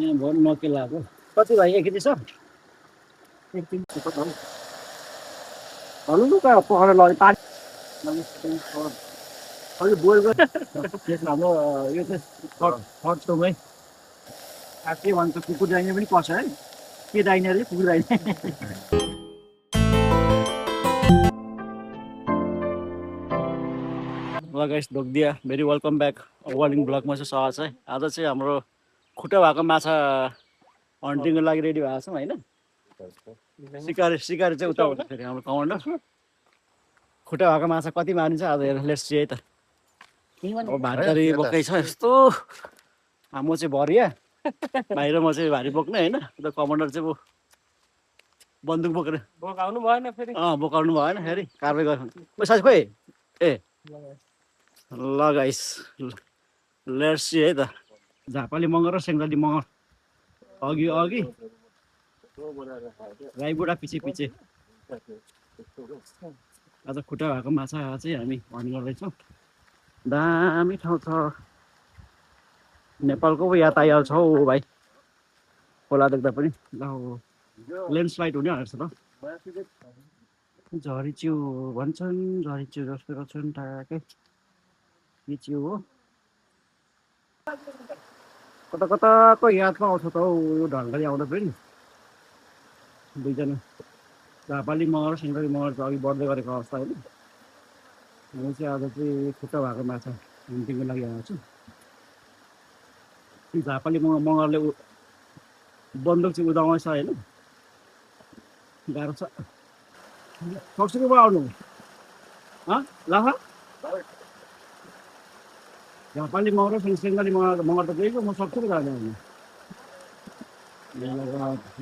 यहाँ भन नकेलाको कति भाइ 1 केजी छ? 1 केजी हल्लु का पकाएर लग्यो पानी अलि बोइल त्यसमा हाम्रो यो चाहिँ थर्ड टोमै के भन्छ कुकुर दाइने पनि पर्छ है के दाइने अरे कुकुर दाइने ल गाइस ढोक्दिया भेरी वेलकम ब्याक वर्ल्डिङ ब्लगमा चाहिँ सहज है आज चाहिँ हाम्रो खुट्टा भएको माछा हन्टिङको लागि रेडी भएको छौँ होइन सिकारी चाहिँ उता हुन्छ फेरि हाम्रो कमान्डर खुट्टा भएको माछा कति मारिन्छ आज हेर लेट्स सी है त अब भातरी बोकै छ यस्तो म चाहिँ भरिया बाहिर म चाहिँ भारी बोक्ने होइन उता कमान्डर चाहिँ बन्दुक बोकेर बोकाउनु भएन फेरि बोकाउनु भएन फेरि कारवाही गर्नु साथी खोइ ए ल गाइस लेट्स सी है त झापाली मगर र सेङ्गाली मगर अघि अघि राईबुढा पछि पछि आज खुट्टा भएको माछा चाहिँ हामी भन गर्दैछौँ दामी ठाउँ छ नेपालको पो याद आइहाल्छ हौ भाइ खोला देख्दा पनि ल ल्यान्डस्लाइड हुने आँट्छ त झरीच्यु भन्छन् झरीच्यु जस्तो गर्छन् ठ्याक्कै के च्यु हो कता कताको यादमा आउँछ त हौ यो ढङ्गले आउँदा फेरि दुईजना झापाली मगर सिङ्गली मगर चाहिँ अघि बढ्दै गरेको अवस्था होइन म चाहिँ आज चाहिँ खुट्टा भएको माछा हन्टिङको लागि आएको छु झापाली मगरले बन्दुक चाहिँ उदाउँछ होइन गाह्रो छ सक्छु कि आउनु लाफा झापाली मगर र सिङ्गली मगर त गएको म सक्छु कि जानु आउनु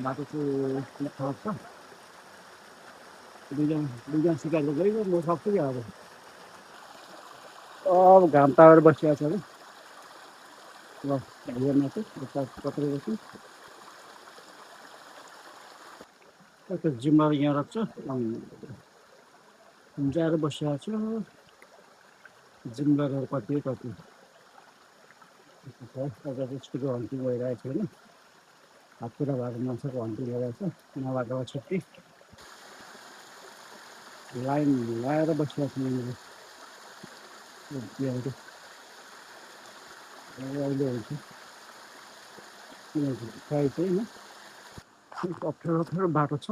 बाटो चाहिँ छ दुईजना सिकार त गएको म सक्छु कि अब घाम तारेर बसिरहेको छ ल हेर्न चाहिँ कत्रो बस्छु त्यो जिम्मा यहाँ राख्छ जाएर बसिरहेको छु जिम्मा कति स्कुलको हन्टिङ भइरहेको छ होइन हातखुट्टा भएको मान्छेको हन्टिङ भइरहेको छ यहाँ बाटोमा छुट्टी लाइन लगाएर बसिरहेको छु यहाँनिर अहिले हुन्छ प्रायः चाहिँ होइन अप्ठ्यारो बाटो छ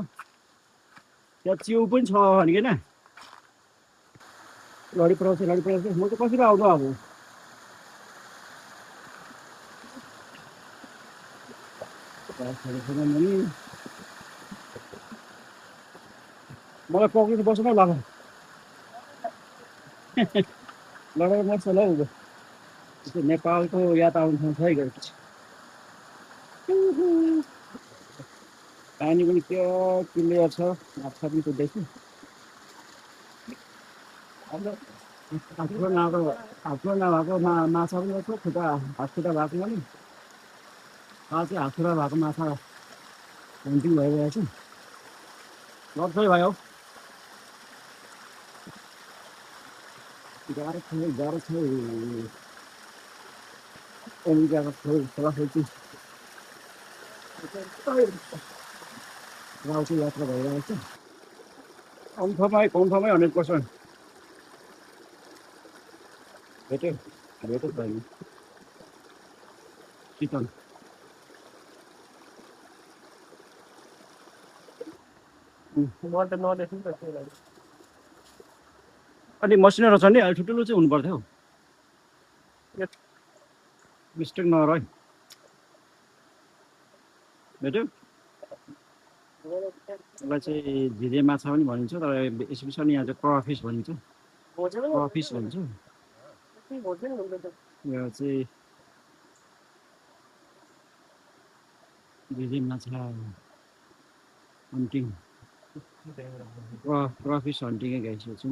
त्यहाँ च्याउ पनि छ भनिकन लडी पराउँछ म चाहिँ कसरी आउनु अब मलाई पक्रिनु बस्नु न लडाइँ मर्छ ल ऊ नेपालको याद आउनु छ है गएपछि पानी पनि त्यो क्लियर छ माछा पनि कुद्दैछु आफ्नो नभएको माछा पनि छ खुट्टा हातखुट्टा भएको पनि चाहिँ हातखुट्टा भएको माछा हन्टिङ भइरहेको छ गर्छ है भाइ हौ गाह्रो छ अमेरिकाको छोराछोरी गाउँको यात्रा भइरहेको छ कन्फर्मै 100% भेट्यो भाइ चिकन अनि मसिनो रहेछ नि अहिले ठुल्ठुलो चाहिँ हुनुपर्थ्यो मिस्टेक नगर है भेट्यो यसलाई चाहिँ झिरे माछा पनि भनिन्छ तर स्पेसली यहाँ चाहिँ क्रफिस भनिन्छ क्रफिस भन्छ यो चाहिँ झिरे माछा हन्टिङ क्रफिस हन्टिङै गइसकेको छु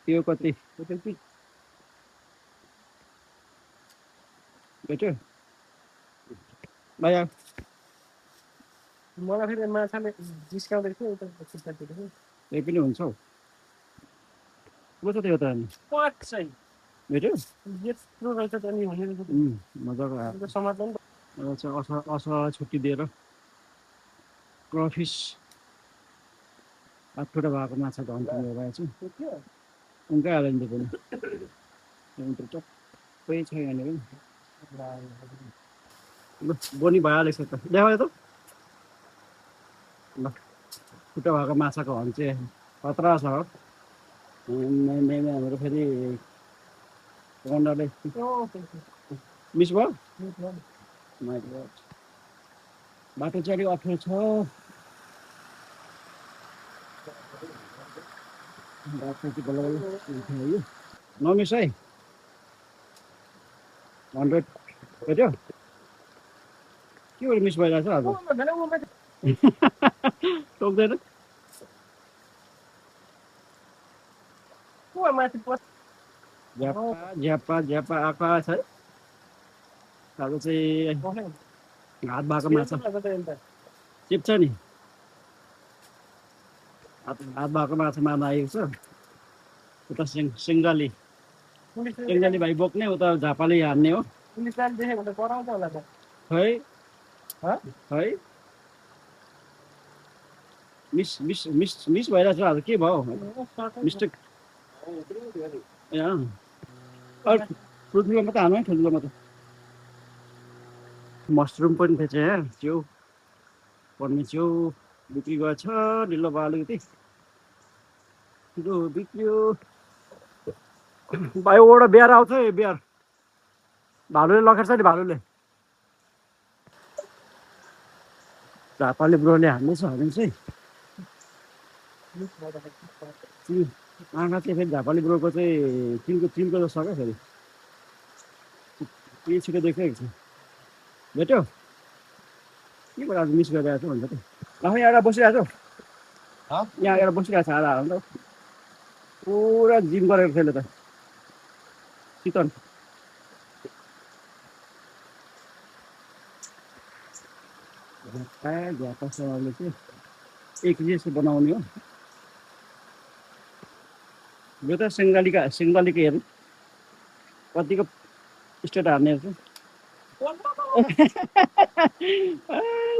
त्यो कति भेट्यो भाइ मलाई फेरि माछाले जिस्काउँदै थियो त्यही पनि हुन्छ हौ कस्तो थियो त अनि पाँच चाहिँ भेट्यो यत्रो रहेछ त नि हुने मजाको रहेछ समात्नु असर छुट्टी दिएर क्रफिस 8 फुटा भएको माछा त अन्तिम लगाएको छु उनकै हाल्यो नि त्यो पनि टप्पै छ यहाँनिर ल बोनी भइहालेको छ त देखायो त ल फुटा भएको माछाको हन चाहिँ खतरा छ हाम्रो फेरि कन्डाले मिस भयो बाटो चाहिँ अलिक अप्ठ्यारो छ बाटो चाहिँ बल्ल उठायो नमिस है 100 भेट्यो के गरी मिस भइरहेछ आज टोक्दैन झ्यापा झ्यापा आएको छ है अब चाहिँ हात भएको माछा चिप्छ नि हात भएको माछा मार्न आएको छ उता सिङ्गाली भाइ बोक्ने उता झापाले हान्ने हो खै है मिस मिस मिस मिस भइरहेछ आज के भयो मिस्टेक ए ठुल्ठुलो मात्रै हाल्नु है ठुल्ठुलो मात्रै मसरुम पनि थिएछ यहाँ च्याउ पर्ने च्याउ बिक्री गएछ ढिलो भयो अलिकति बिग्रियो एउटा बिहार आउँछ है बिहार भालुले लखेर्छ नि भालुले झापाले ब्रोले हान्दैछ भने चाहिँ आँखा चाहिँ फेरि झापाले ब्रोको चाहिँ तिनको जस्तो क्या फेरि के छिटो देखिरहेको छ भेट्यो के कुरा आज मिस गरिरहेको छु भन्छ त आफै एउटा बसिरहेको छु यहाँ एउटा बसिरहेको छ आधा अन्त पुरा जिम गरेको थियो त चितवन झ्यापासँगले चाहिँ 1 केजी जस्तो बनाउने हो यो त सिङ्गालीको हेर्नु कतिको स्टेट हार्ने हेर्छु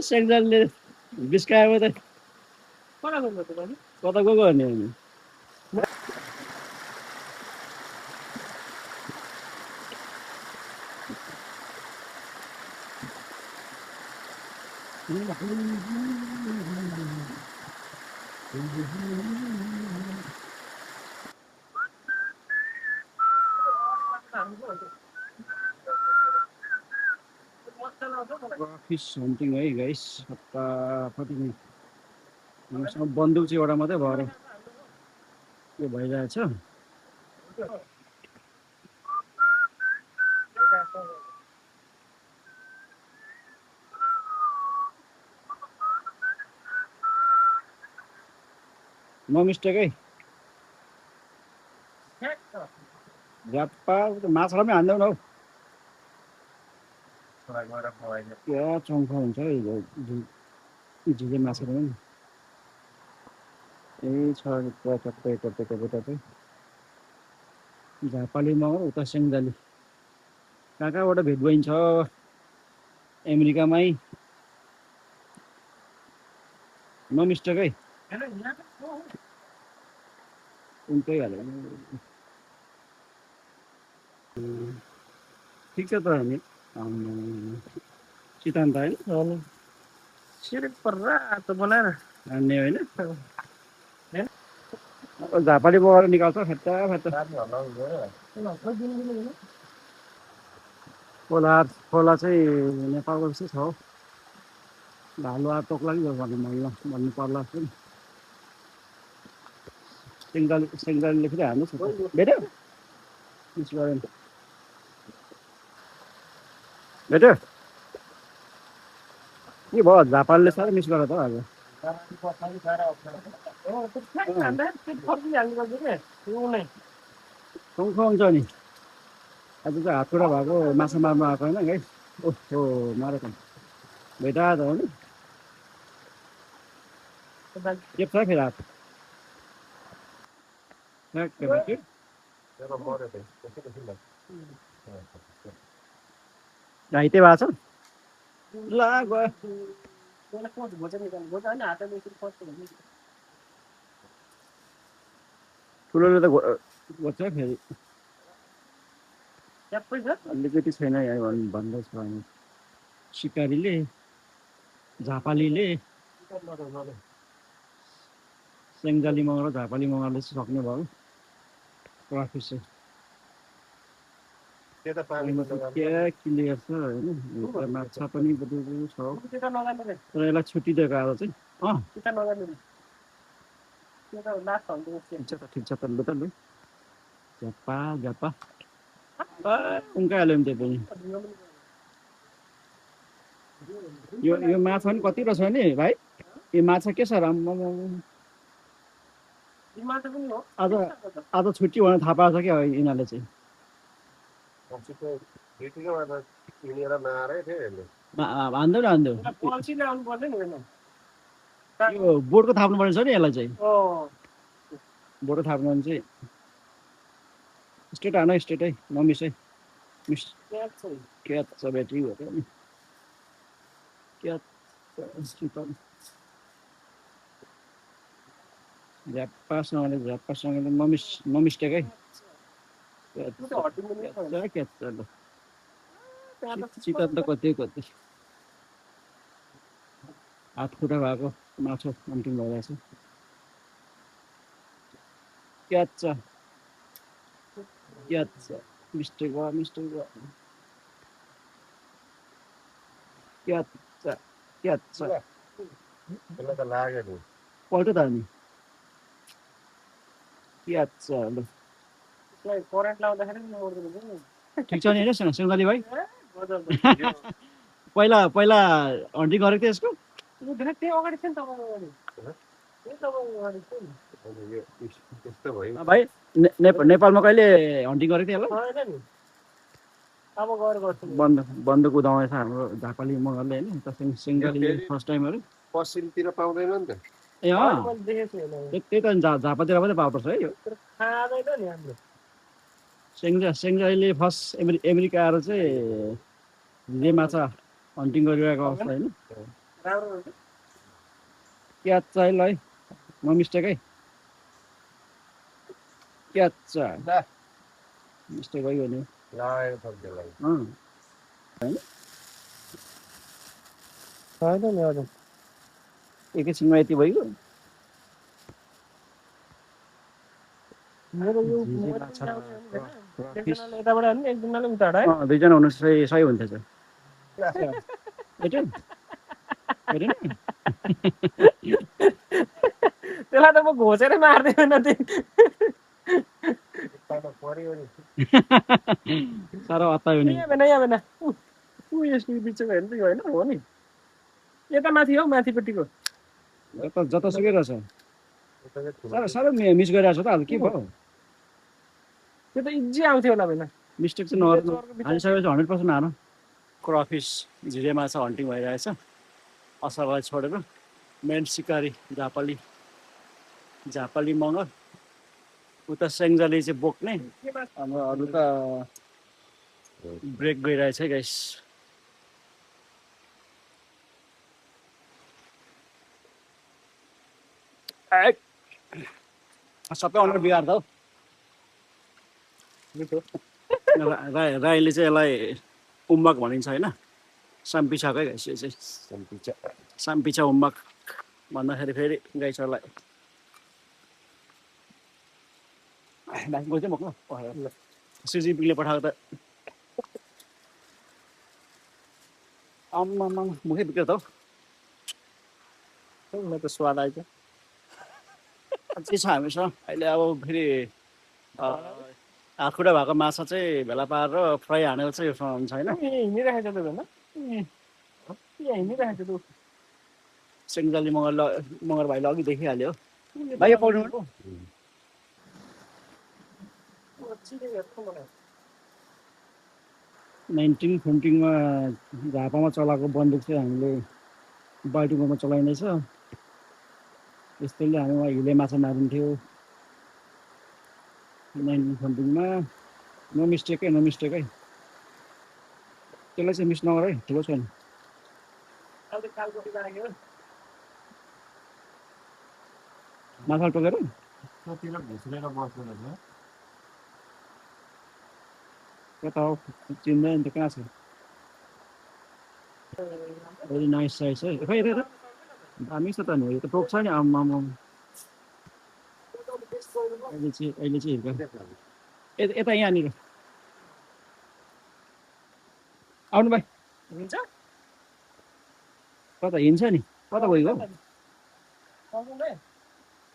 सेङ्गालीले बिस्कायो त कता गएको गर्ने फिस हन्टिङ है गाइस हप्तापट्टि हामीसँग बन्दुक चाहिँ एउटा मात्रै भएर यो भइरहेछ नो मिस्टेक है झ्याप्पा माछालाई पनि हान्दैनौ हौ क्या चङ्खा हुन्छ है झिझे माछाले पनि यही छ टप्पै झापाली मगर उता सेङ्गाली कहाँ कहाँबाट भेट भइन्छ अमेरिकामै नो मिस्टेक है उनकै हाल्यो ठिक छ त हामी सिद्धान्त होइन हान्ने होइन झापाली बोकेर निकाल्छ फेट्टा खोला चाहिँ नेपालको जस्तै छ हौ भालु आएर टोक्ला कि भन्नु पर्ला सेङ्गालीले फेरि हान्नु भेट्यो मिस गरेन भेट्यो के भयो झापालले साह्रै मिस गरेर त आज शङ्ख हुन्छ नि आज चाहिँ हातखुट्टा भएको माछा मार्नु आएको होइन है ओहो मारेको भेटा त हो नि के छ फेरि हात ठ्याक्कै भयो। घाइते भएको छ ला गयो। त्यसलाई कोच घोचेर निकाल्नु घोच होइन हातले यसरी खोज्छ भने ठुलोले त घोच्छ फेरि ट्याप्पै छ अलिकति छैन यहाँ भन्दैछ अनि सिकारीले झापालीले सेङ्जाली मगर र झापाली मगरले चाहिँ सक्ने भयो ट्रफी चाहिँ क्या क्लियर छ होइन माछा पनि बरु छ त्यता नजानु रे तर यसलाई छुट्टी दिएको आज चाहिँ त्यता नजानु रे त्यो त लास्ट हल्को ठिक छ त लु त लु झ्याप्पा झ्याप्पा उम्काइहाल्यो नि त्यो पनि यो माछा पनि कति रहेछ नि भाइ यो माछा के छ राम्रो माछा पनि हो आज आज छुट्टी भनेर थाहा पाएको छ क्या यिनीहरूले चाहिँ हान्दै हान्दै पल्सी ल्याउनु पर्दैन नि यो बोर्डको थाप्नुपर्ने छ नि यसलाई चाहिँ ओ बोर्डको थाप्नु भने चाहिँ स्ट्रेट हान स्ट्रेटै नमिसै मिस क्या छ ब्याट्री हो नि क्या झ्याप्पासँगले नमिस्टेकै चिकन त कति कति हात खुट्टा भएको माछा अन्तिम भइरहेछ क्याच मिस्टेक भयो क्याच पल्ट त अनि क्याच ल करेन्ट लाउँदाखेरि पनि नउर्दैन ठिक छ नि होइन सेङ्गाली भाइ पहिला हन्टिङ गरेको थियो यसको त्यही अगाडि थियो नि तपाईँको भाइ नेपालमा कहिले हन्टिङ गरेको थियो होला होइन नि अब गएर गर्छु बन्द कुदाउँदैछ हाम्रो झापाली मगरले होइन सेङ्गाली फर्स्ट टाइमहरू पश्चिमतिर पाउँदैन नि त ए देखेको छु त्यही त झापातिर मात्रै पाउनुपर्छ है यो खाँदैन नि हाम्रो सेङ्गालीले फर्स्ट अमेरिका आएर चाहिँ हिजे माछा हन्टिङ गरिरहेको अवस्था होइन राम्रो क्याच चाहिँ ल है नमिस्टेकै क्याच मिस्टेक भइगयो नि होइन नि हजुर एकैछिनमा यति भइगयो मेरो यो एकजनाले यताबाट हाल्ने एकजनाले उताबाट है दुईजना हुनु सही हुन्थ्यो चाहिँ त्यसलाई त म घोचेरै मार्दैन साह्रो हतायो नि यस्तो बिचको हेर्नु होइन हो नि यता माथि हो माथिपट्टिको जतासुकै रहेछ साह्रो मिस गरिरहेको छ त अब के भयो त्यो त इजी आउँथ्यो होला होइन मिस्टेक चाहिँ नगर्नु हालिसकेपछि 100% हान क्रफिस झिरे माछा हन्टिङ भइरहेछ असारलाई छोडेर मेन सिकारी झापाली मगर उता सेङ्जाली चाहिँ बोक्ने हाम्रो अरू त ब्रेक गइरहेछ है गाइस सबै अनुहार बिगार्दा हो राईले चाहिँ यसलाई उम्मक भनिन्छ होइन साम्पिछाकै गाइस यो चाहिँ साम्पिछा उम्मक भन्दाखेरि फेरि गाइसहरूलाई चाहिँ मक्नु सिजिपीले पठाएको त आम्मा मुखै बिग्रियो त हौ म त स्वाद आइज के छ हामीसँग अहिले अब फेरि हात खुट्टा भएको माछा चाहिँ भेला पारेर फ्राई हानेर चाहिँ हुन्छ होइन हिँडिरहेको छ त भन हिँडिरहेको छ सेङ्जाली मगर भाइले अघि देखिहाल्यो भाइ यो पाउनु 1950 झापामा चलाएको बन्दुक चाहिँ हामीले बाल्टिमोरमा चलाइँदैछ यस्तैले हामी हिले माछा मारिन्थ्यो 19 समथिङमा नो मिस्टेक है त्यसलाई चाहिँ मिस नगर है ठुलो छैन अहिले कालको राख्यो माछा टोकेर कतिर घुस्रेर बस्दो रहेछ कता हो चिन्दैन त कहाँ छ भेरी नाइस साइज है खै यता दामी छ त नि यो त टोक्छ नि आम्माम अहिले चाहिँ हिर्का यता यहाँनिर आउनु भाइ हुन्छ कता हिँड्छ नि कता गइगयो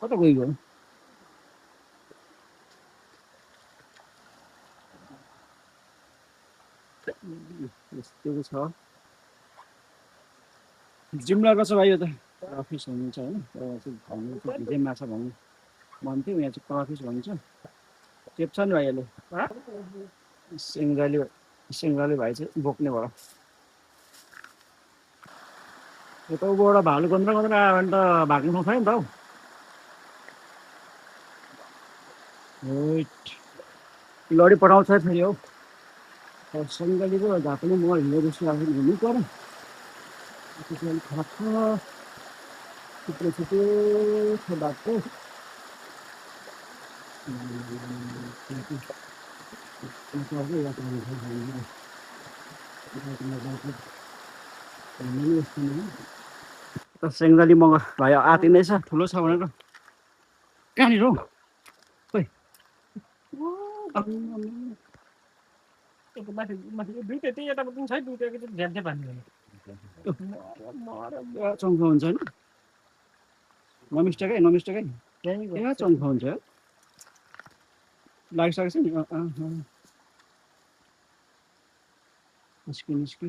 कता गइगयो यस्तो छ जिम्लाको छ भाइ यो त क्रफिस भनिन्छ होइन भन्नु चाहिँ भिजै माछा भन्नु भन्थ्यो यहाँ चाहिँ क्रफिस भन्छ चेप्छ नि भाइ यसले सिङ्गाली भाइ चाहिँ बोक्ने भयो यता उबाट भालु गन्द्रा आयो भने त भाग्नु ठाउँ छैन नि त हौ हैट लडी पठाउँछ फेरि हौ सिङ्गालीको झापले म हिँड्दै जस्तो लाग्छ घुम्नु पऱ्यो त्यसपछि अलिक खराब छ थुप्रो छ बाटो सेङ्गाली मगर भाइ आतिँदैछ ठुलो छ भनेर कहाँनिर हौ खोइ माथि माथि दुईटा त्यही यतापट्टि पनि छ दुईटाको चाहिँ झ्याल चाहिँ बाँध्नु चङ्खो हुन्छ होइन नमिस्टेकै क्या चङ्खो हुन्छ लागिसकेको छ नि निस्क्यो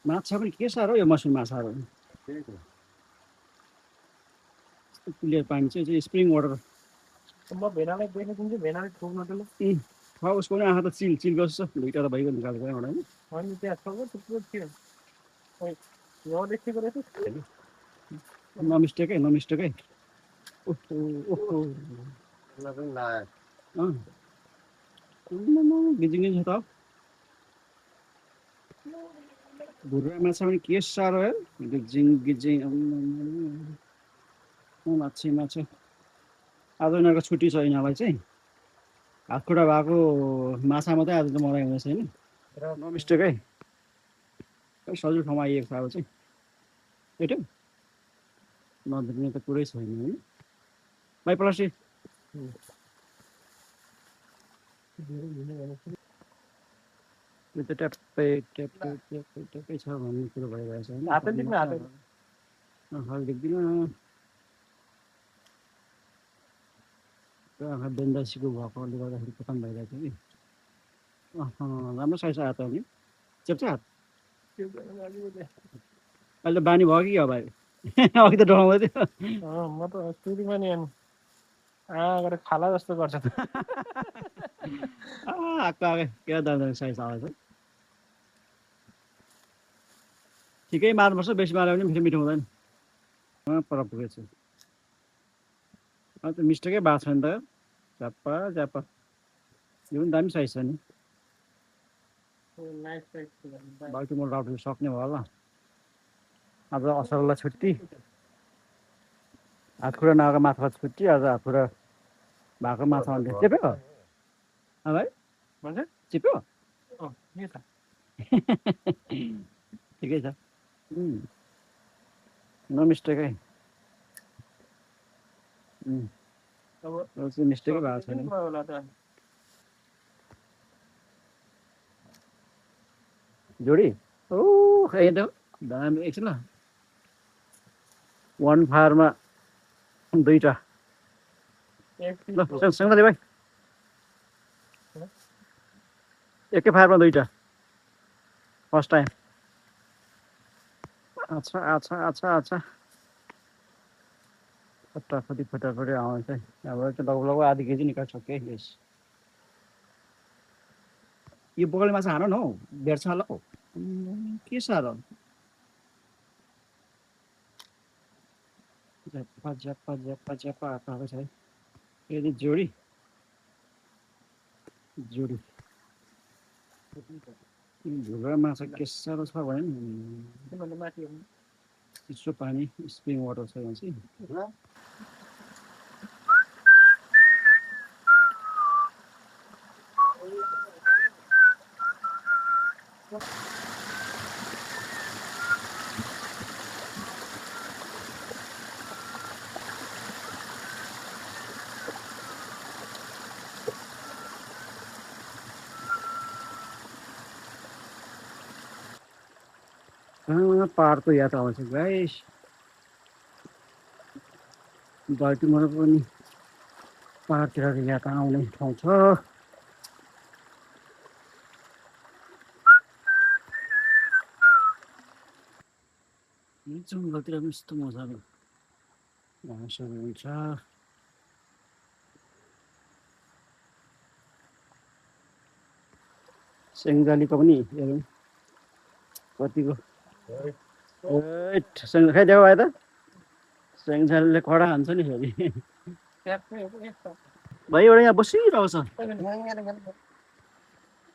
माछा पनि के साह्रो यो मसुङ माछाहरू क्लियर पानी चाहिँ स्प्रिङ वाटर म भेनालाई देखेको दिन्छु भेनाले ठोक्नु त्यसले उसको पनि आँखा त चिल गर्छ दुइटा त भइगयो निकालेको एउटा होइन अनि त्यहाँ ठोक्नु थुप्रो थियो यहाँ देखेको रहेछ नमिस्टेकै ओहो गिजिङ छ त भुर्रा माछा पनि के साह्रो है गिजिङ माछा आज उनीहरूको छुट्टी छ यिनीहरूलाई चाहिँ हातखुट्टा भएको माछा मात्रै आज त मलाई हुँदैछ होइन नमिस्टेकै सजिलो ठाउँमा आइएको छ अब चाहिँ केटो नदेख्ने त कुरै छैन होइन भाइ प्लास्टिक यो त ट्याप्पै छ भन्ने कुरो भइरहेछ होइन हातै देख्नु हातै देख्दिनँ आँखा बेन्दासीको भएकोले गर्दाखेरि पतन भइरहेको थियो कि राम्रो साइज आएको त नि चेप्छ हात अहिले त बानी भयो कि भाइ अघि त डराउँदै थियो म त सुरुमा नि गरेर खाला जस्तो गर्छ आएको क्या दामी साइज आएछ ठिकै मार्नुपर्छ बेसी मार्यो भने फेरि मिठो हुँदैन पर पुगेछु अन्त मिस्टेकै भएको छ नि त झ्याप्पा यो पनि दामी साइज छ नि बाल्टिमोर राउटहरू सक्ने भयो होला आज असरलाई छुट्टी हातखुट्टा नआएको माछालाई छुट्टी आज हातखुट्टा भएको माछा अन्त चेप्यो भाइ भन्छ चिप्यो ठिकै छ नो मिस्टेकै मिस्टेकै भएको छैन जोडी ओ खै त दामी एकछिन ल वान फायरमा दुईटा ल सँगले भाइ एकै फायरमा दुईटा फर्स्ट टाइम अच्छा फटाफटी आउँछ अब लगभग आधी केजी निकाल्छ के यस यो बगले माछा हान न हौ भेट्छ होला हौ के साह्रो झ्याप्पा आएको छ है फेरि जोडी जोडी झुला माछा के साह्रो छ भने त्योभन्दा माथि हो। चिसो पानी स्प्रिङ वाटर छ यहाँ चाहिँ पहाडको यात्रा आउँछ गाइस बाल्टिमोर पनि पहाडतिर यात्रा आउने ठाउँ छ जङ्गलतिर पनि यस्तो मजाको घाँसहरू हुन्छ सेङ्गालीको पनि हेरौँ कतिको खाइदियो भाइ त सेङ्गालीले कडा हान्छ नि फेरि भाइ एउटा यहाँ बसिरहेको छ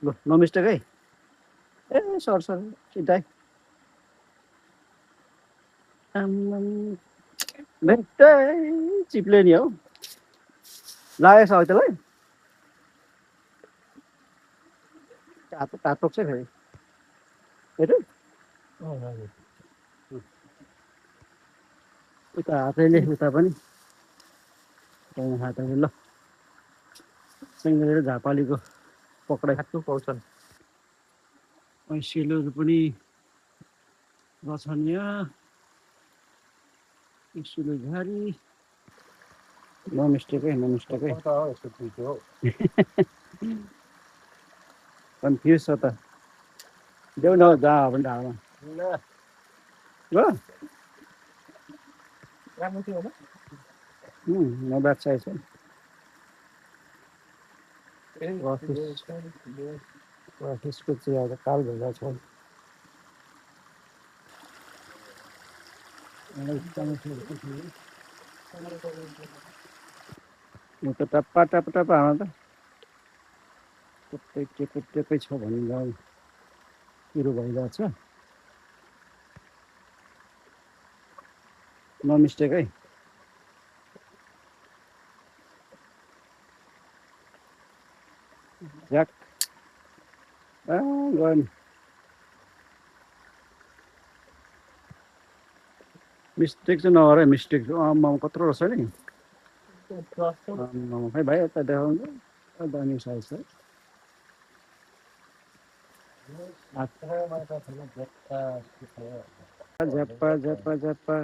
ल नमिस्टेक है ए सर सर सिधै भेट्टै चिप्ले नि हौ लागेको छ त्यसलाई तातो तातो छ फेरि हेर्नु उता हातैले उता पनि हातैले ल सेङ्गली झापालीको पक्राइ हातको पाउँछन्। ऐसेलहरू पनि रछन यहाँ सुले घारी नमिस्टेकै नमिस्टेकै कन्फ्युज छ त देऊ न जहाँ पनि ढाडमा ल राम्रो थियो होला। नब्याट साइज छ अफिसको चाहिँ अब काल भइरहेको छ म त टप्पा टप्पा टप्पा हाल्नु त टेकै छ भने कुरो भइरहेको छ नमिस्टेक है झ्याक गयो नि मिस्टेक चाहिँ नगर मिस्टेक आम्मा कत्रो रहेछ नि खै भाइ यता देखाउनु दामी साइज छ झ्याप्पा झ्याप्पा झ्याप्पा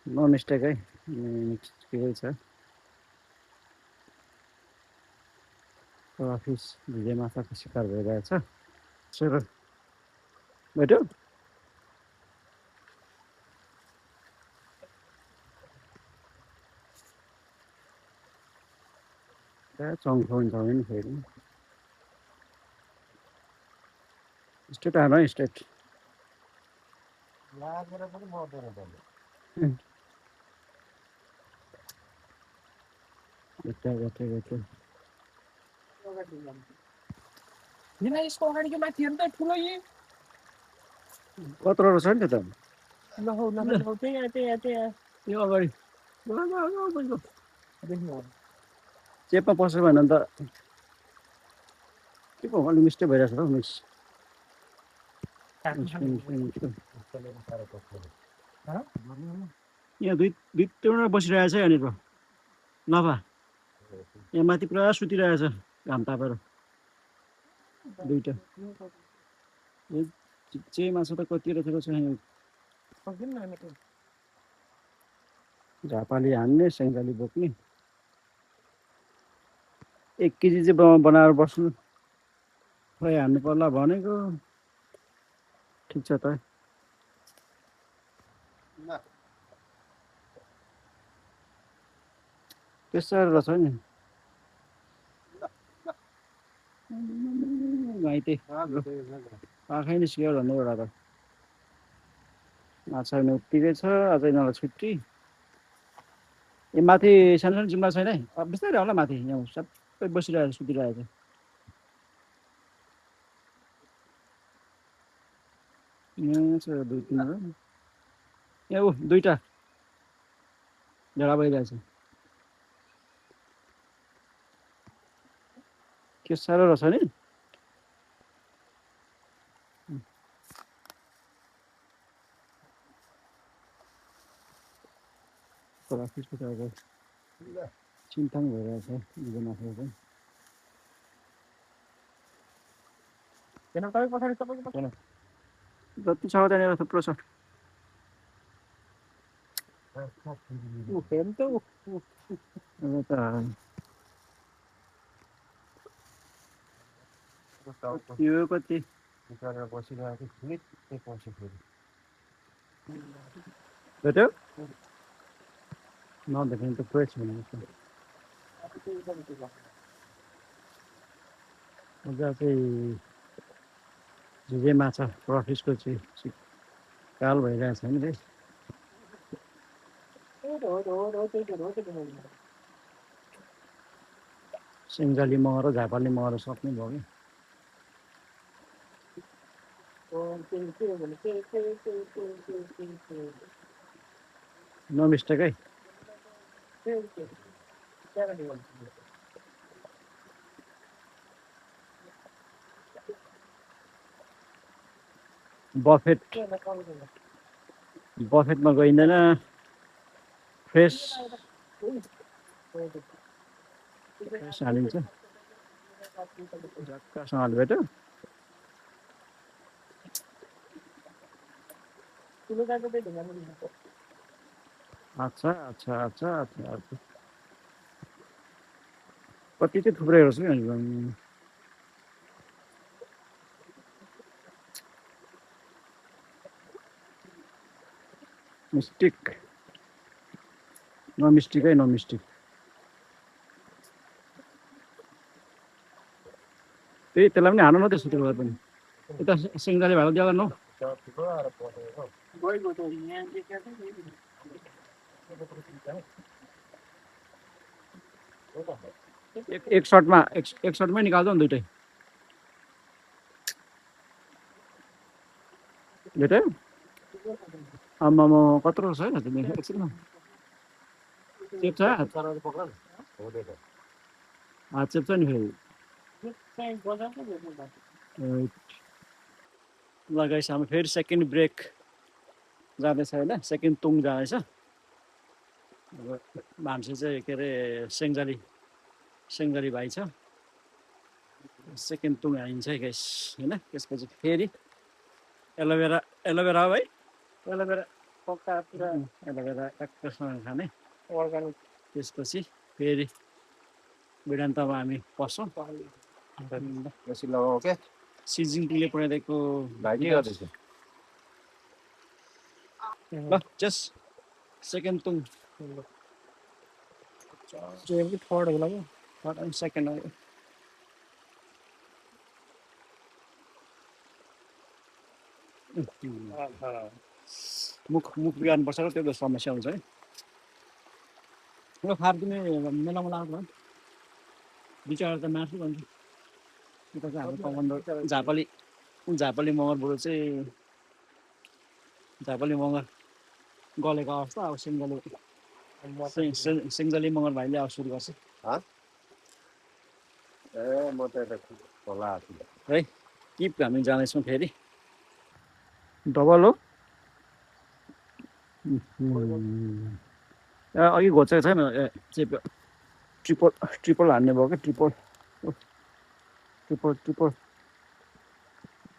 नो मिस्टेक है ठिकै छ अफिस भिजे माछाको शिकार भइरहेछ सर भेट्यो चङ्खो हुन्छ नि फेरि स्ट्रेट आएन है स्ट्रेट यसको अगाडिको माथि हेर्नु त ठुलो यी कत्रो रहेछ नि त यो अगाडि चेपमा पस्यो भने त के को अलिक मिस्टेक भइरहेछ त मिस यहाँ दुईवटा बसिरहेछ है यहाँनिर नभा यहाँ माथि पुरा सुतिरहेछ घाम तापेर दुईवटा चे माछा त कति रहेछ झापाली हान्ने सेङ्गाली बोक्ने 1 केजी चाहिँ बनाएर बस्नु खै हान्नु पर्ला भनेको ठिक छ त त्यसरी रहेछ नि घाइते आँखै निस्क्यो भन्ने एउटा त माछा पनि उत्तिकै छ अझै यिनीहरूलाई छुट्टी ए माथि सानो सानो जुम्ला छैन है बिस्तारै होला माथि यहाँ सबै बसिरहेको सुतिरहेको छ यहाँ छ 2 3 यहाँ ऊ 2टा झगडा भइरहेछ के साह्रो रहेछ नि ट्राफिकको त अब चिन्ता पनि भइरहेछ माथि चाहिँ किन तपाईँ पछाडि तपाईँको पछाडि जति छ त्यहाँनिर थुप्रो छ ऊ हेर्नु त ऊ अब त यो कति बसिरहेको छु पछि फेरि भेट्यो नभेट्यो त फ्रेस भनेको अझ चाहिँ झिझे माछा प्रफिसको चाहिँ काल भइरहेछ नि फेरि सिङ्जाली मगर झापाली मगर सक्ने भयो कि नो मिस्टेक है बफेटमा गइँदैन फ्रेस हालिन्छ झक्कासँग भेट्यो अच्छा अच्छा अच्छा अच्छा अच्छा कति चाहिँ थुप्रै रहेछ कि मिस्टिक नो मिस्टिक है नो मिस्टिक त्यही त्यसलाई पनि हानु न त्यसो त्यो पनि यता सिङ्गाले भएको जग्गा न एक सर्टमै निकाल्छ नि दुइटै भेट्यो आम्मामा कत्रो छ है तिमी एकछिनमा चेप्छ हात चेप्छ नि फेरि लगाइस हाम्रो फेरि सेकेन्ड ब्रेक जाँदैछ होइन सेकेन्ड तुङ जाँदैछ अब मान्छे चाहिँ के अरे सेङ्जाली भाइ छ सेकेन्ड तुङ हालिन्छ है गाइस होइन त्यसपछि फेरि एलोभेरा हो है एलोभेरा पक्का पुरा एलोभेरा टक्कसँग खाने अर्ग्यानिक त्यसपछि फेरि बिडान्तमा हामी पस्छौँ बेसी लगाऊ क्या सिजिङले पठाइदिएको भाइ के गर्दैछ ल जस्ट सेकेन्ड तुङ थर्ड होला क्या थर्ड एन्ड सेकेन्ड हो मुख बिहान बसेर त्यो समस्या हुन्छ है ल खादिने मेलामा लाग्नु भयो बिचरा त मासु भन्छ उता चाहिँ हाम्रो कमान्डर झापाली मगरबाट चाहिँ झापाली मगर गलेको अवस्था अब सिङ्गली मगर भाइले अब सुरु गर्छ ए म त यता खोला है किप हामी जाँदैछौँ फेरि डबल हो अघि घोचेको छैन ट्रिपल हान्ने भयो क्या ट्रिपल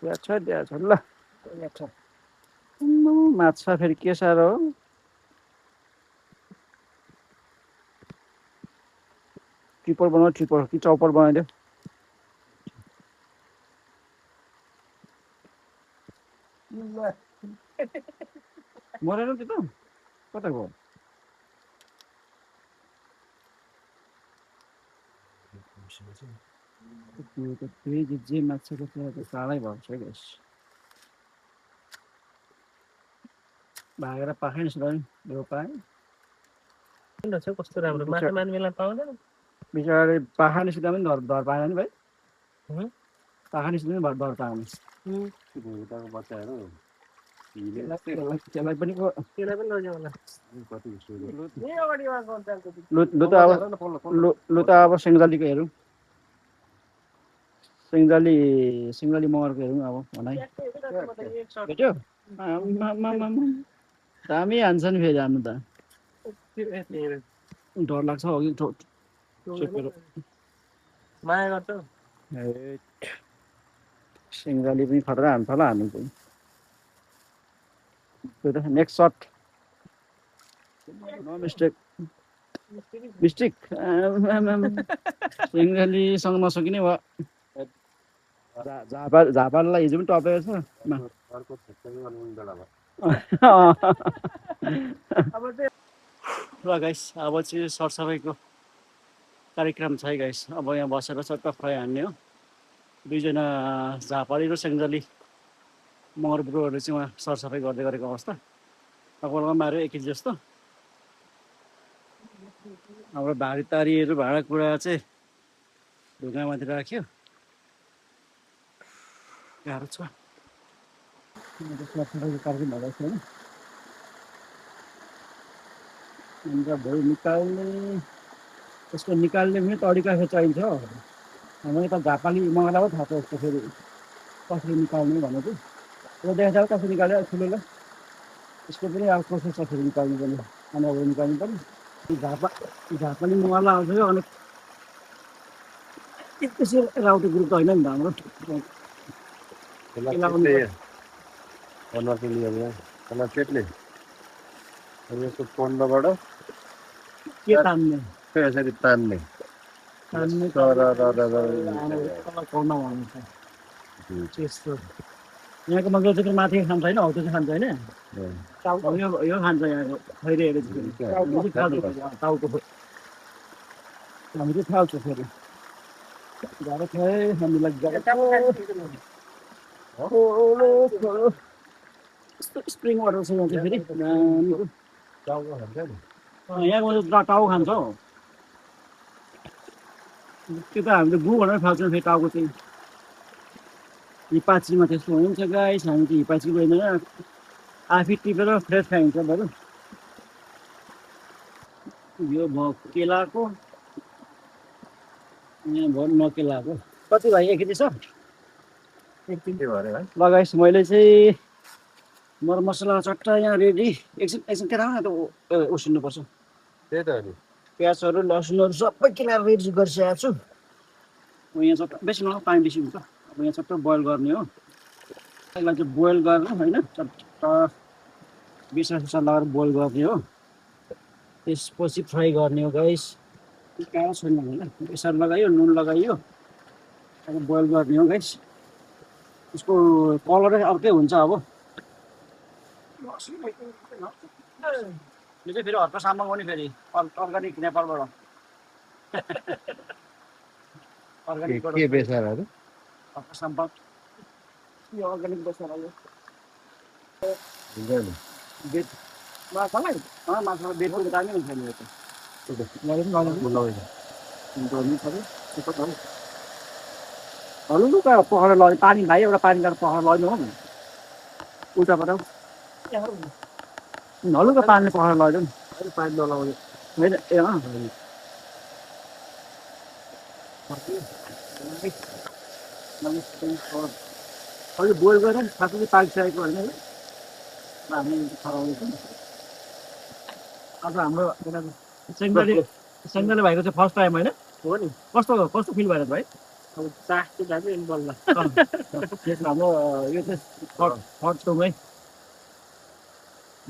त्यहाँ छ ल माछा फेरि के साह्रो हो ट्रिपल बनाऊ ट्रिपल कि चौपल बनाइदियो मरेन त्यो त कता गयो त्यो त फेरि जे माछाको त्यो त चाँडै भएको छ क्या भागेर पाखेँ नि यो पाएँ किन छ कस्तो राम्रो माछा मार्ने बेला पाउँदैन बिचरा पाखा निस्किँदा पनि डर पाएन नि भाइ हँ? पाखा निस्किँदा पनि डर पाएन भुटाको बच्चाहरू हिले त्यसलाई पनि पो त्यसलाई पनि लग्यो होला कति यहीँ अगाडि उहाँको अन्त लु त अब लु त अब सिङ्जालीको हेरौँ सिङ्जाली मगरको हेरौँ अब भनाइ भेट्यो आम्मामामामा। दामी हान्छ नि फेरि हान्नु त डर लाग्छ अघि चुपेर माया गर्छ सिङ्गाली पनि खतरा हान्छ होला हान्नु चाहिँ त्यो त नेक्स्ट सट नो मिस्टेक मिस्टेक सिङ्गालीसँग नसकिने भयो झापालाई हिजो पनि टपेको छ अर्को छेक्कै गर्नु बेला भयो ल गाइस अब चाहिँ सरसफाइको कार्यक्रम छ है गाइस अब यहाँ बसेर चट्ट फ्राई हान्ने हो दुईजना झापाली र सेङ्जाली मगर ब्रोहरू चाहिँ उहाँ सरसफाइ गर्दै गरेको अवस्था तपाईँलाई माऱ्यो 1 केजी जस्तो हाम्रो भाँडातारीहरू भाँडाकुँडा चाहिँ ढुङ्गामाथि राख्यो गाह्रो छ सरसफाइको कार्यक्रम भइरहेको छ होइन अन्त भोलि निकाल्ने त्यसको निकाल्ने पनि तरिका चाहिन्छ हाम्रो यता झापाली मगरलाई पो थाहा छ यसको फेरि कसरी निकाल्ने भनेको त्यो देखाएको कसरी निकाल्यो ठुलोलाई यसको पनि अब प्रोसेस कसरी निकाल्नु पर्ने अनुभव निकाल्नु पर्ने झापाली मगरलाई आउँछ यो अनि त्यसै राउटे ग्रुप त होइन नि त हाम्रो पेटले यसको पन्ध्रबाट के तान्ने यसरी तान्ने तान्ने तर कौन भन्नु त्यस्तो यहाँको मगर चाहिँ माथि खान्छ होइन हौ त्यो चाहिँ खान्छ होइन यो खान्छ यहाँको खैरेहरू टाउको हामी चाहिँ थाल्छ फेरि गाह्रो छ है हामीलाई स्प्रिङ वाटर छ यहाँ चाहिँ फेरि यहाँको टाउको खान्छ हौ त्यो त हामीले गु भनेर फाल्छौँ फेरि टाउको चाहिँ हिपाचीमा त्यस्तो हुन्छ गाइस हामी चाहिँ हिपाची गएन आफै टिपेर फ्रेस खाइन्छ बरु यो भयो केलाको यहाँ भयो नकेलाको कति भाइ 1 केजी छ ल गाइस मैले चाहिँ मरमसला चट्टा यहाँ रेडी एकछिन त्यहाँ राख्न त उसिन्नुपर्छ त्यही त नि प्याजहरू लसुनहरू सबै किनेर रेडी गरिसकेको छु यहाँ चट्ट बेसी नहोस् पानी बेसी हुन्छ अब यहाँ चट्ट बोइल गर्ने हो यसलाई चाहिँ बोइल गर्ने होइन चट्ट बिसा लगाएर बोइल गर्ने हो त्यसपछि फ्राई गर्ने हो गाइस गाह्रो छैन होइन बेसार लगायो नुन लगाइयो अब बोइल गर्ने हो गाइस यसको कलरै अर्कै हुन्छ अब यो चाहिँ फेरि हर्क सामान हो नि फेरि अर्ग्यानिक नेपालबाट अर्ग्यानिकबाट के बेसारहरू हर्क सामान यो अर्ग्यानिक बेसार हो हुन्छ नि बेड माछालाई माछालाई बेडको दामी हुन्छ नि यो त हल्लुका पखेर लग्यो पानी भाइ एउटा पानी काटेर पखेर लग्नु हो उल्टाबाट हल्लुका पानीले पखेर लग्यो नि पानी नलाउने होइन ए अहिले बोइल गरेर साथै पाकिसकेको होइन हामी खराउँदैछौँ आज हाम्रो सेङ्गाली भाइको चाहिँ फर्स्ट टाइम होइन हो नि कस्तो फिल भएर भाइ अब चाख चाहिँ दामी बल्ल हाम्रो यो चाहिँ थर्ड टुमै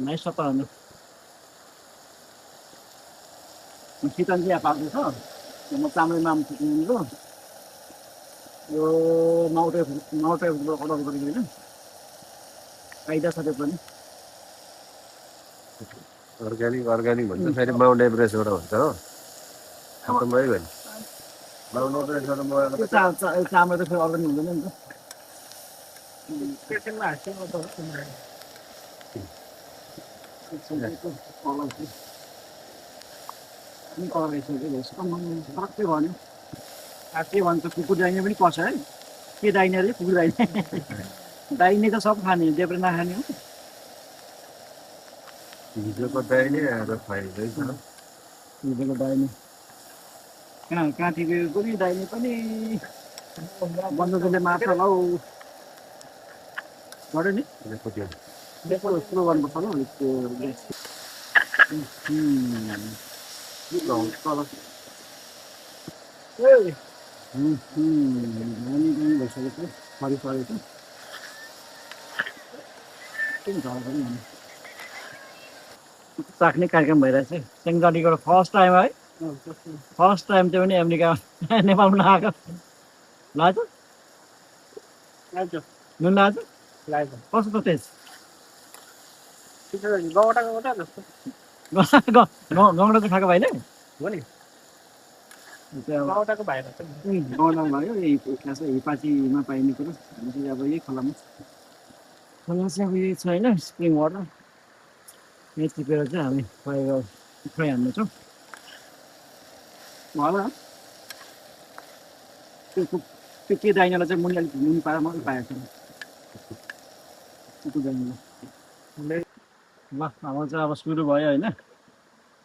नाइस सत्ता हाम्रो चिकन चाहिँ यहाँ पाक्दैछ म चाम्रे नाम सिक्नु यो नौटे अर्डर गरेको होइन फाइदा छ त्यो पनि अर्ग्यानिक भन्छ फेरि माउन्ट एभरेस्टबाट भन्छ हो खतमै भयो माउन्ट एभरेस्टबाट मगाएको त्यो चामरे त फेरि अर्ग्यानिक हुँदैन नि त पेसेन्टमा हाँस्यो कुन कलर रहेछ फरकै भन्यो के भन्छ कुकुर दाइने पनि पर्छ है के दाइने अरे कुकुर दाइने दाइने त सब खाने देब्रे नखाने हो हिजोको दाइने आज फाइदैछ हिजोको दाइने कहाँ काँटीको पनि दाइने पनि बन्दकोले माछा लाउ गऱ्यो नि सुरु गर्नुपर्छ होला अलिक तल भइसकेको छ फरिसकेको चाख्ने कार्यक्रम भइरहेछ सेङ्गालीको फर्स्ट टाइम है फर्स्ट टाइम त्यो पनि अमेरिका नेपालमा नआएको लाग्छ नुन लाग्छ कस्तो टेस्ट गौडा चाहिँ खाएको भाइले गौडामा भयो खास हिपाचीमा पाइने कुरो हामी चाहिँ अब यही खोलामा चाहिँ अब यही छ होइन स्प्रिङ वाटर यही टिपेर चाहिँ हामी पाएर फ्राई हान्नेछौँ होला त्यो के दाइनालाई चाहिँ मुनि अलिक मुनि पाएर मात्रै पाएको छु त्यो दाइनालाई ल हाम्रो चाहिँ अब सुरु भयो होइन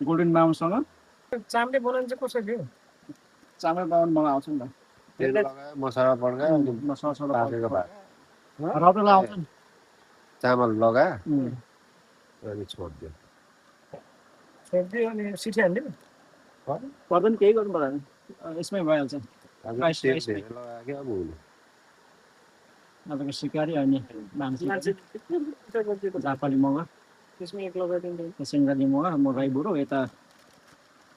गोल्डन माउन्टसँग चाम्रे बनाउनु चाहिँ कसरी हो चामल बनाउनु मलाई आउँछ नि त तेल लगायो मसला पड्कायो अनि मसला पाकेको भए रौतला आउँछ नि चामल लगा अनि छोडिदियो छोडिदियो अनि सिटी हाल्ने पर्दैन केही गर्नु पर्दैन यसमै भइहाल्छ राइस धेरै लगायो क्या अब हुनु तपाईँको सिकारी अनि मान्छे जापानी मगर त्यसमा एक लगाइदिनु सेङ्गाली मगर म राई बुढो यता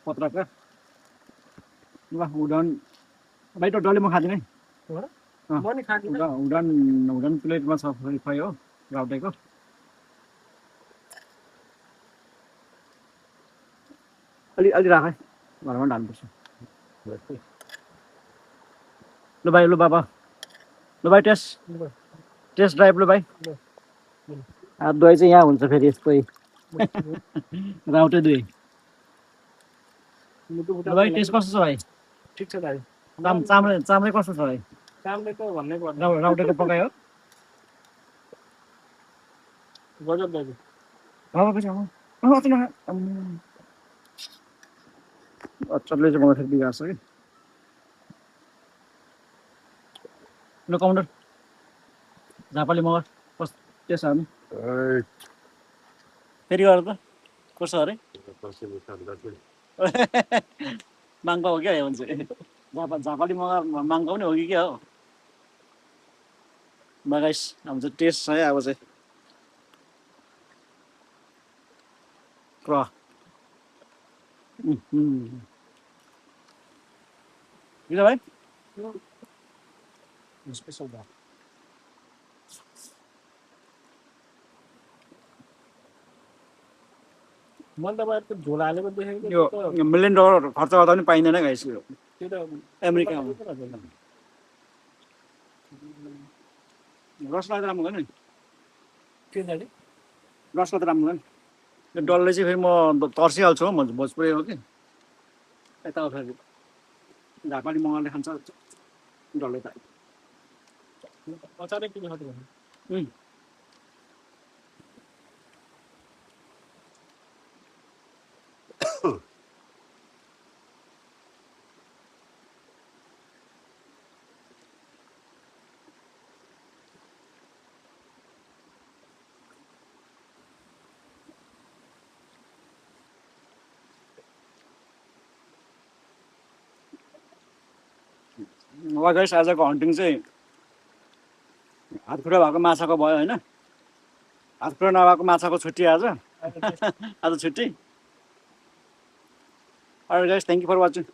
पत्रकार ल उडान भाइ त डल्ले म खाँदिनँ है म नि खाँदिनँ उडान प्लेटमा छ फ्राई हो राउटेको अलि राख है घरमा ढाल्नुपर्छ ल भाइ लु बाबा ल भाइ टेस्ट ड्राइभ ल भाइ दही चाहिँ यहाँ हुन्छ फेरि यस्तै राउटे दुई ल भाइ टेस्ट कस्तो छ भाइ ठिक छ दाइ चाम्रे कस्तो छ भाइ चाम्रे त भन्नै पर्दैन राउटेको पकायो गजब दाजु अचरले चाहिँ मलाई फेरि बिगार्छ कि ल काउन्टर झापाली मगर कस्तो टेस्ट हामी फेरि गर त कस्तो अरे माङ्पा हो क्या भन्छ झापाली मगर माङ्पा पनि हो कि क्या हो गाइस हाम्रो चाहिँ टेस्ट छ है अब चाहिँ किन भाइ स्पेसल भयो मैले तपाईँको त्यो झोला हालेको देखेको यो $1 मिलियन खर्च गर्दा पनि पाइँदैन गाइस यो त्यो त अमेरिकामा रसलाई त राम्रो गर्नु नि के दाजु रसलाई त राम्रो गर्नु यो डल्ले चाहिँ फेरि म तर्सिहाल्छु हो म भोजपुरी हो कि यता फेरि झापाली मगरले खान्छ डल्ले त अचारै किन खाँदै गाइस आजको हन्टिङ चाहिँ हातखुट्टा भएको माछाको भयो होइन हातखुट्टा नभएको माछाको छुट्टी आज आज छुट्टी alright guys thank you for watching